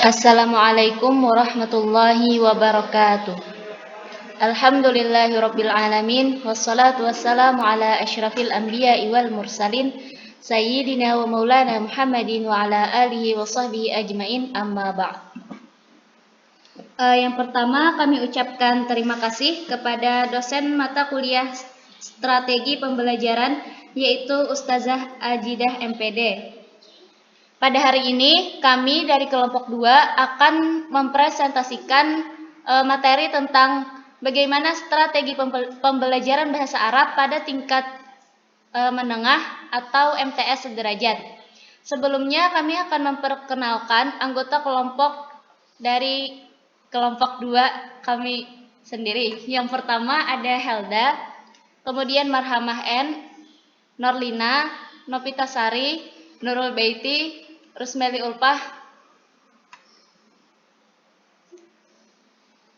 Assalamualaikum warahmatullahi wabarakatuh. Alhamdulillahirabbil alamin wassalatu wassalamu ala asyrafil anbiya'i wal mursalin sayyidina wa maulana Muhammadin wa ala alihi wa sahbihi ajmain amma ba'd. Yang pertama kami ucapkan terima kasih kepada dosen mata kuliah strategi pembelajaran yaitu Ustazah Ajidah MPD. Pada hari ini kami dari kelompok 2 akan mempresentasikan materi tentang bagaimana strategi pembelajaran bahasa Arab pada tingkat menengah atau MTS sederajat. Sebelumnya kami akan memperkenalkan anggota kelompok dari kelompok 2 kami sendiri. Yang pertama ada Helda, kemudian Marhamah N, Norlina, Novita Sari, Nurul Baiti, Rusmeli Ulpah.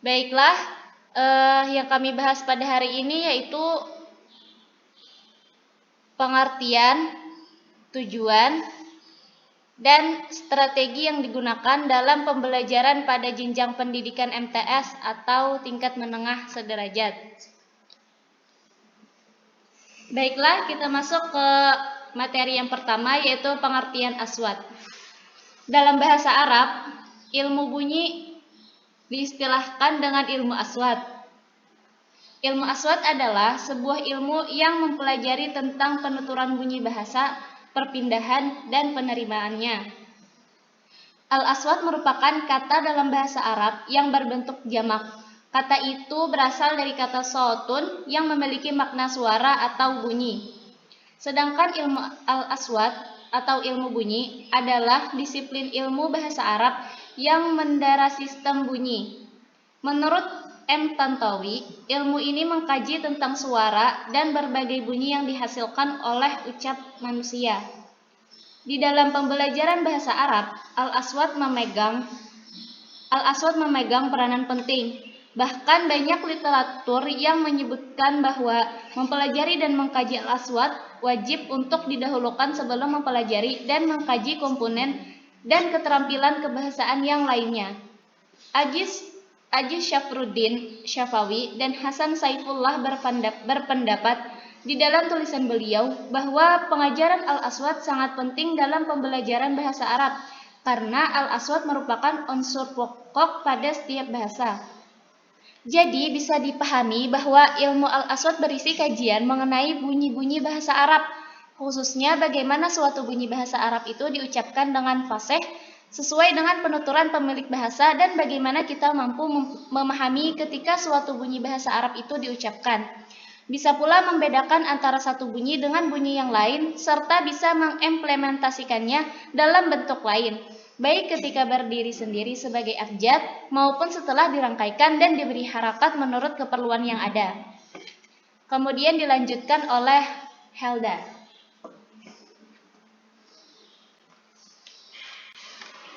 Baiklah, yang kami bahas pada hari ini yaitu pengertian, tujuan, dan strategi yang digunakan dalam pembelajaran pada jenjang pendidikan MTS atau tingkat menengah sederajat. Baiklah, kita masuk ke materi yang pertama yaitu pengertian aswad. Dalam bahasa Arab, ilmu bunyi diistilahkan dengan ilmu aswad. Ilmu aswad adalah sebuah ilmu yang mempelajari tentang penuturan bunyi bahasa, perpindahan, dan penerimaannya. Al-aswad merupakan kata dalam bahasa Arab yang berbentuk jamak. Kata itu berasal dari kata sawtun yang memiliki makna suara atau bunyi. Sedangkan ilmu al-aswad atau ilmu bunyi adalah disiplin ilmu bahasa Arab yang mendara sistem bunyi. Menurut M. Tantowi, ilmu ini mengkaji tentang suara dan berbagai bunyi yang dihasilkan oleh ucap manusia. Di dalam pembelajaran bahasa Arab, al-aswad memegang peranan penting. Bahkan banyak literatur yang menyebutkan bahwa mempelajari dan mengkaji al-aswad wajib untuk didahulukan sebelum mempelajari dan mengkaji komponen dan keterampilan kebahasaan yang lainnya. Aziz Syafruddin Syafawi dan Hasan Saifullah berpendapat di dalam tulisan beliau bahwa pengajaran al-aswad sangat penting dalam pembelajaran bahasa Arab karena al-aswad merupakan unsur pokok pada setiap bahasa. Jadi bisa dipahami bahwa ilmu al-aswad berisi kajian mengenai bunyi-bunyi bahasa Arab, khususnya bagaimana suatu bunyi bahasa Arab itu diucapkan dengan fasih sesuai dengan penuturan pemilik bahasa dan bagaimana kita mampu memahami ketika suatu bunyi bahasa Arab itu diucapkan. Bisa pula membedakan antara satu bunyi dengan bunyi yang lain serta bisa mengimplementasikannya dalam bentuk lain, baik ketika berdiri sendiri sebagai abjad maupun setelah dirangkaikan dan diberi harakat menurut keperluan yang ada. Kemudian dilanjutkan oleh Helda.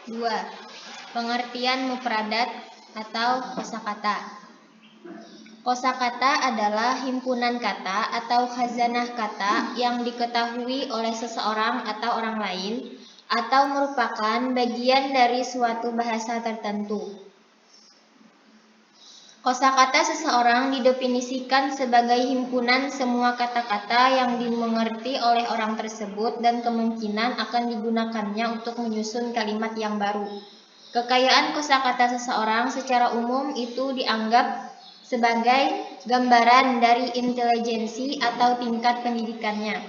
2. Pengertian mufradat atau kosakata. Kosakata adalah himpunan kata atau khazanah kata yang diketahui oleh seseorang atau orang lain atau merupakan bagian dari suatu bahasa tertentu. Kosakata seseorang didefinisikan sebagai himpunan semua kata-kata yang dimengerti oleh orang tersebut dan kemungkinan akan digunakannya untuk menyusun kalimat yang baru. Kekayaan kosakata seseorang secara umum itu dianggap sebagai gambaran dari intelijensi atau tingkat pendidikannya.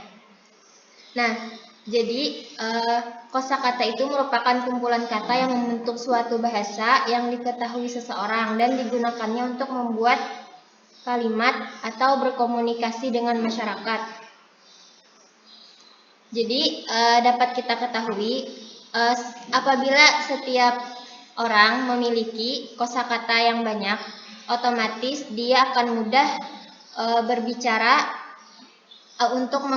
Nah, jadi kosakata itu merupakan kumpulan kata yang membentuk suatu bahasa yang diketahui seseorang dan digunakannya untuk membuat kalimat atau berkomunikasi dengan masyarakat. Jadi dapat kita ketahui apabila setiap orang memiliki kosakata yang banyak, otomatis dia akan mudah berbicara untuk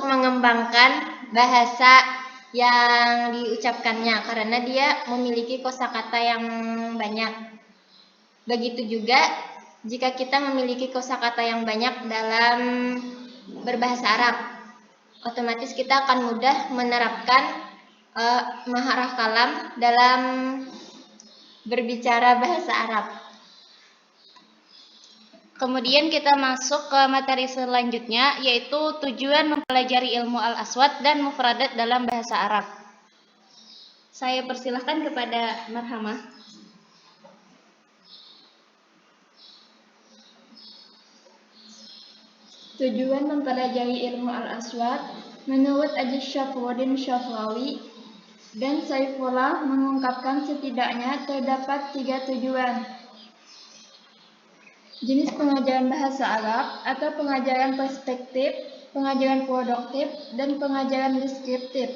mengembangkan bahasa yang diucapkannya karena dia memiliki kosakata yang banyak. Begitu juga jika kita memiliki kosakata yang banyak dalam berbahasa Arab, otomatis kita akan mudah menerapkan maharah kalam dalam berbicara bahasa Arab. Kemudian kita masuk ke materi selanjutnya, yaitu tujuan mempelajari ilmu al-aswad dan mufradat dalam bahasa Arab. Saya persilahkan kepada Marhamah. Tujuan mempelajari ilmu al-aswad menurut Haji Syafruddin Syafrawi dan Saifullah mengungkapkan setidaknya terdapat 3 tujuan. Jenis pengajaran bahasa Arab atau pengajaran perspektif, pengajaran produktif, dan pengajaran deskriptif.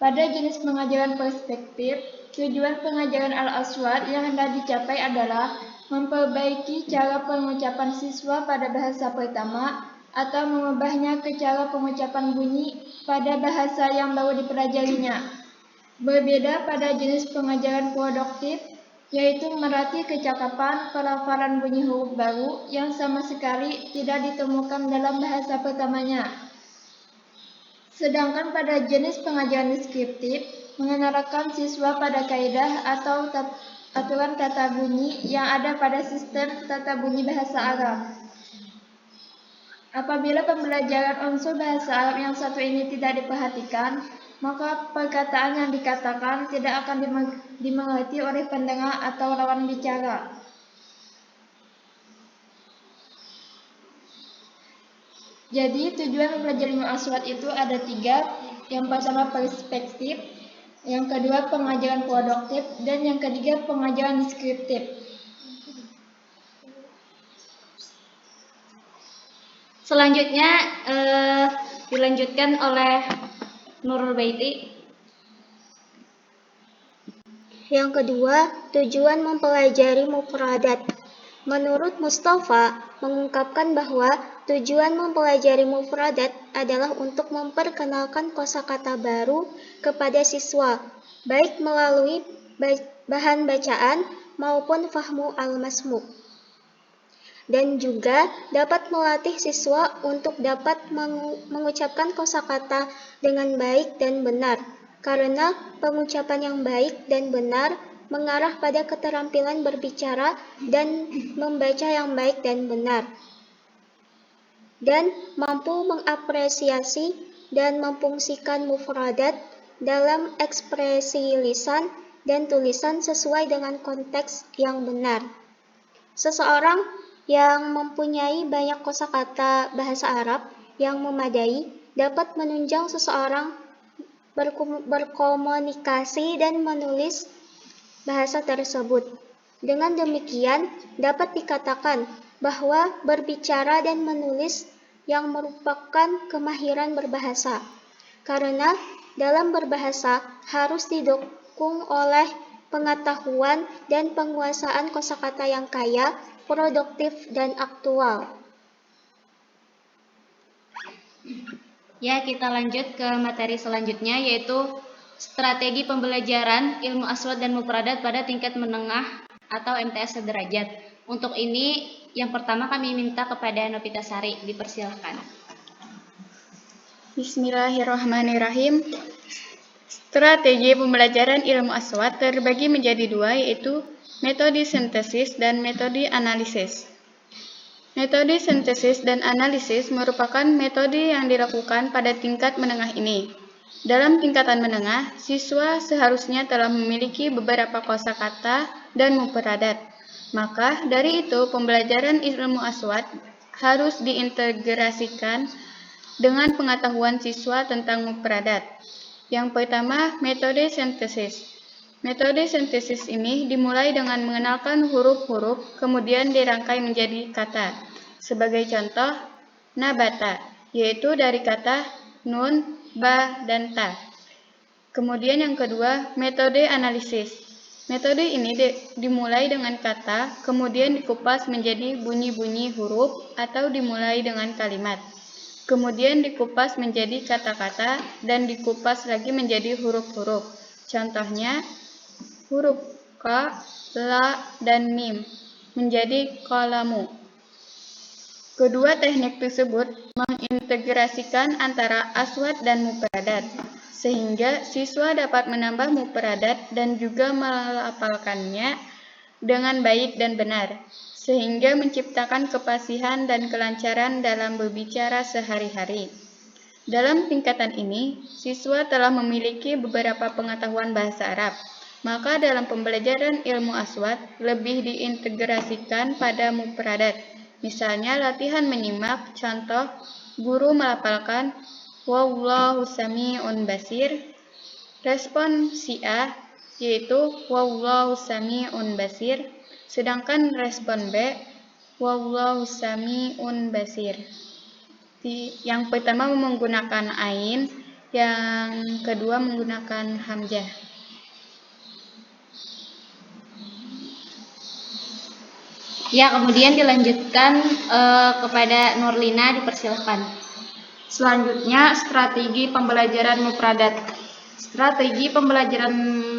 Pada jenis pengajaran perspektif, tujuan pengajaran al-aswad yang hendak dicapai adalah memperbaiki cara pengucapan siswa pada bahasa pertama atau mengubahnya ke cara pengucapan bunyi pada bahasa yang baru dipelajarinya. Berbeda pada jenis pengajaran produktif, yaitu melatih kecakapan pelafalan bunyi huruf baru yang sama sekali tidak ditemukan dalam bahasa pertamanya. Sedangkan pada jenis pengajaran deskriptif, mengenalkan siswa pada kaidah atau aturan tata bunyi yang ada pada sistem tata bunyi bahasa Arab. Apabila pembelajaran unsur bahasa Arab yang satu ini tidak diperhatikan, maka perkataan yang dikatakan tidak akan dimengerti oleh pendengar atau lawan bicara. Jadi tujuan mempelajari ilmu aswad itu ada 3. Yang pertama perspektif, yang kedua pengajaran produktif, dan yang ketiga pengajaran deskriptif. Selanjutnya dilanjutkan oleh Nurul Baiti. Yang kedua, tujuan mempelajari mufradat. Menurut Mustafa, mengungkapkan bahwa tujuan mempelajari mufradat adalah untuk memperkenalkan kosakata baru kepada siswa, baik melalui bahan bacaan maupun fahmu al-masmu. Dan juga dapat melatih siswa untuk dapat mengucapkan kosakata dengan baik dan benar. Karena pengucapan yang baik dan benar mengarah pada keterampilan berbicara dan membaca yang baik dan benar. Dan mampu mengapresiasi dan memfungsikan mufradat dalam ekspresi lisan dan tulisan sesuai dengan konteks yang benar. Seseorang yang mempunyai banyak kosakata bahasa Arab yang memadai dapat menunjang seseorang berkomunikasi dan menulis bahasa tersebut. Dengan demikian, dapat dikatakan bahwa berbicara dan menulis yang merupakan kemahiran berbahasa. Karena dalam berbahasa harus didukung oleh pengetahuan dan penguasaan kosakata yang kaya, produktif, dan aktual. Ya, kita lanjut ke materi selanjutnya, yaitu strategi pembelajaran ilmu aswad dan mufradat pada tingkat menengah atau MTS sederajat. Untuk ini, yang pertama kami minta kepada Novita Sari, dipersilahkan. Bismillahirrahmanirrahim. Strategi pembelajaran ilmu aswad terbagi menjadi 2, yaitu metode sintesis dan metode analisis. Metode sintesis dan analisis merupakan metode yang dilakukan pada tingkat menengah ini. Dalam tingkatan menengah, siswa seharusnya telah memiliki beberapa kosakata dan mufradat. Maka dari itu, pembelajaran ilmu aswad harus diintegrasikan dengan pengetahuan siswa tentang mufradat. Yang pertama, metode sintesis. Metode sintesis ini dimulai dengan mengenalkan huruf-huruf, kemudian dirangkai menjadi kata. Sebagai contoh, nabata, yaitu dari kata nun, ba, dan ta. Kemudian yang kedua, metode analisis. Metode ini dimulai dengan kata, kemudian dikupas menjadi bunyi-bunyi huruf atau dimulai dengan kalimat. Kemudian dikupas menjadi kata-kata dan dikupas lagi menjadi huruf-huruf. Contohnya, huruf ka, la, dan mim menjadi kalamu. Kedua teknik tersebut mengintegrasikan antara aswad dan mufradat, sehingga siswa dapat menambah mufradat dan juga melafalkannya dengan baik dan benar, sehingga menciptakan kefasihan dan kelancaran dalam berbicara sehari-hari. Dalam tingkatan ini, siswa telah memiliki beberapa pengetahuan bahasa Arab, maka dalam pembelajaran ilmu aswad lebih diintegrasikan pada mufradat. Misalnya latihan menyimak, contoh guru melafalkan wallahu sami'un basir. Respon si A yaitu wallahu sami'un basir, sedangkan respon B wallahu sami'un basir. Yang pertama menggunakan ain, yang kedua menggunakan hamzah. Ya, kemudian dilanjutkan kepada Nurlina, dipersilahkan. Selanjutnya, strategi pembelajaran mufradat. Strategi pembelajaran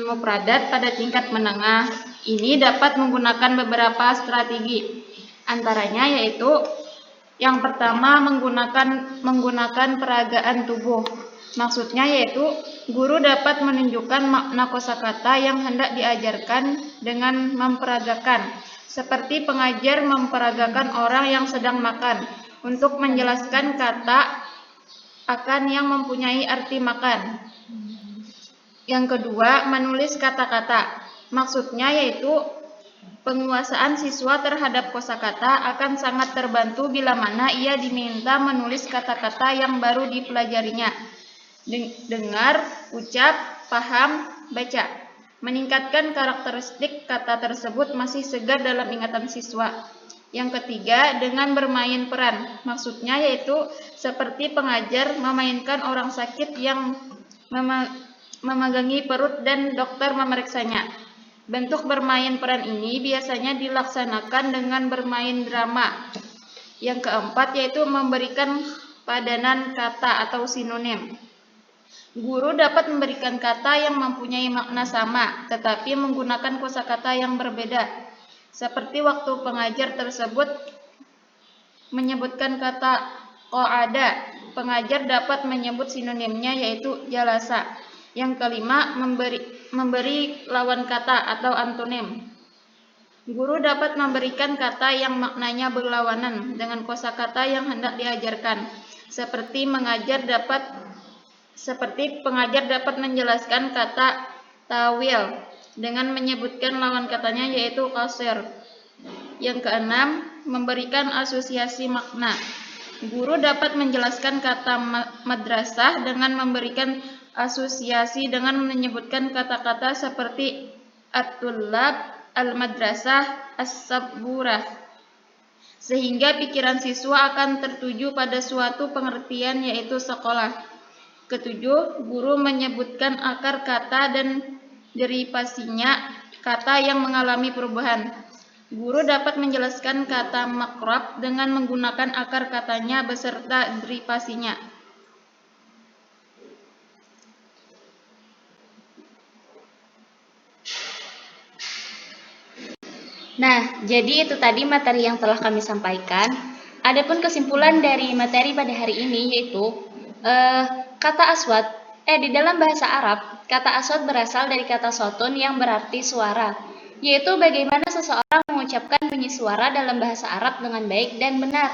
mufradat pada tingkat menengah ini dapat menggunakan beberapa strategi. Antaranya yaitu yang pertama menggunakan peragaan tubuh. Maksudnya yaitu guru dapat menunjukkan makna kosakata yang hendak diajarkan dengan memperagakan. Seperti pengajar memperagakan orang yang sedang makan untuk menjelaskan kata akan yang mempunyai arti makan. Yang kedua, menulis kata-kata. Maksudnya yaitu penguasaan siswa terhadap kosakata akan sangat terbantu bila mana ia diminta menulis kata-kata yang baru dipelajarinya. Dengar, ucap, paham, baca. Meningkatkan karakteristik kata tersebut masih segar dalam ingatan siswa. Yang ketiga, dengan bermain peran. Maksudnya yaitu seperti pengajar memainkan orang sakit yang memegangi perut dan dokter memeriksanya. Bentuk bermain peran ini biasanya dilaksanakan dengan bermain drama. Yang keempat yaitu memberikan padanan kata atau sinonim. Guru dapat memberikan kata yang mempunyai makna sama, tetapi menggunakan kosakata yang berbeda. Seperti waktu pengajar tersebut menyebutkan kata qa'ada, pengajar dapat menyebut sinonimnya yaitu jalasa. Yang kelima, memberi lawan kata atau antonim. Guru dapat memberikan kata yang maknanya berlawanan dengan kosakata yang hendak diajarkan. Seperti pengajar dapat menjelaskan kata tawil dengan menyebutkan lawan katanya yaitu qasir. Yang keenam, memberikan asosiasi makna. Guru dapat menjelaskan kata madrasah dengan memberikan asosiasi dengan menyebutkan kata-kata seperti at-tullab, al-madrasah, as-saburah, sehingga pikiran siswa akan tertuju pada suatu pengertian yaitu sekolah. Ketujuh, guru menyebutkan akar kata dan derivasinya, kata yang mengalami perubahan. Guru dapat menjelaskan kata makrab dengan menggunakan akar katanya beserta derivasinya. Nah, jadi itu tadi materi yang telah kami sampaikan. Adapun kesimpulan dari materi pada hari ini yaitu kata aswad. Di dalam bahasa Arab, kata aswad berasal dari kata sotun yang berarti suara, yaitu bagaimana seseorang mengucapkan bunyi suara dalam bahasa Arab dengan baik dan benar.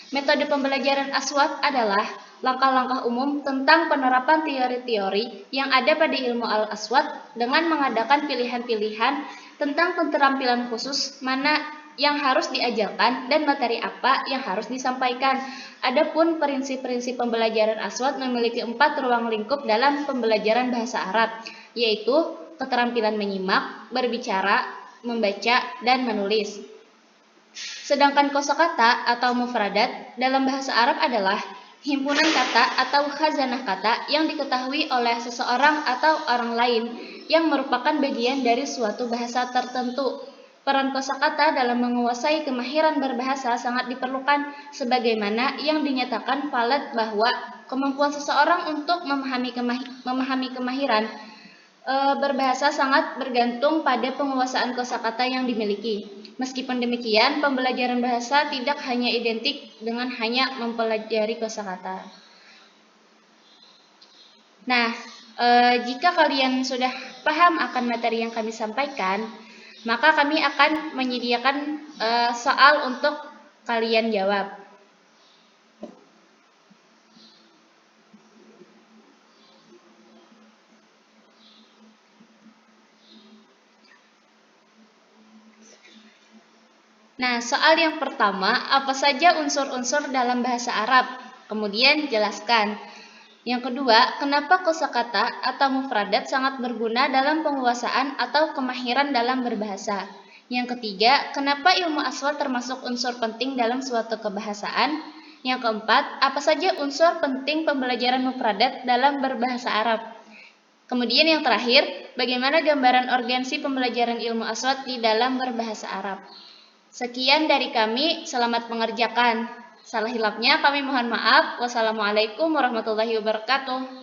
Metode pembelajaran aswad adalah langkah-langkah umum tentang penerapan teori-teori yang ada pada ilmu al-aswad dengan mengadakan pilihan-pilihan tentang keterampilan khusus mana yang harus diajarkan dan materi apa yang harus disampaikan. Adapun prinsip-prinsip pembelajaran aswad memiliki 4 ruang lingkup dalam pembelajaran bahasa Arab, yaitu keterampilan menyimak, berbicara, membaca, dan menulis. Sedangkan kosakata atau mufradat dalam bahasa Arab adalah himpunan kata atau khazanah kata yang diketahui oleh seseorang atau orang lain yang merupakan bagian dari suatu bahasa tertentu. Peran kosakata dalam menguasai kemahiran berbahasa sangat diperlukan, sebagaimana yang dinyatakan Valet bahwa kemampuan seseorang untuk memahami kemahiran berbahasa sangat bergantung pada penguasaan kosakata yang dimiliki. Meskipun demikian, pembelajaran bahasa tidak hanya identik dengan hanya mempelajari kosakata. Nah, jika kalian sudah paham akan materi yang kami sampaikan, Maka kami akan menyediakan soal untuk kalian jawab. Nah, soal yang pertama, apa saja unsur-unsur dalam bahasa Arab? Kemudian jelaskan. Yang kedua, kenapa kosakata atau mufradat sangat berguna dalam penguasaan atau kemahiran dalam berbahasa? Yang ketiga, kenapa ilmu aswad termasuk unsur penting dalam suatu kebahasaan? Yang keempat, apa saja unsur penting pembelajaran mufradat dalam berbahasa Arab? Kemudian yang terakhir, bagaimana gambaran urgensi pembelajaran ilmu aswad di dalam berbahasa Arab? Sekian dari kami, selamat mengerjakan. Salah hilapnya kami mohon maaf. Wassalamualaikum warahmatullahi wabarakatuh.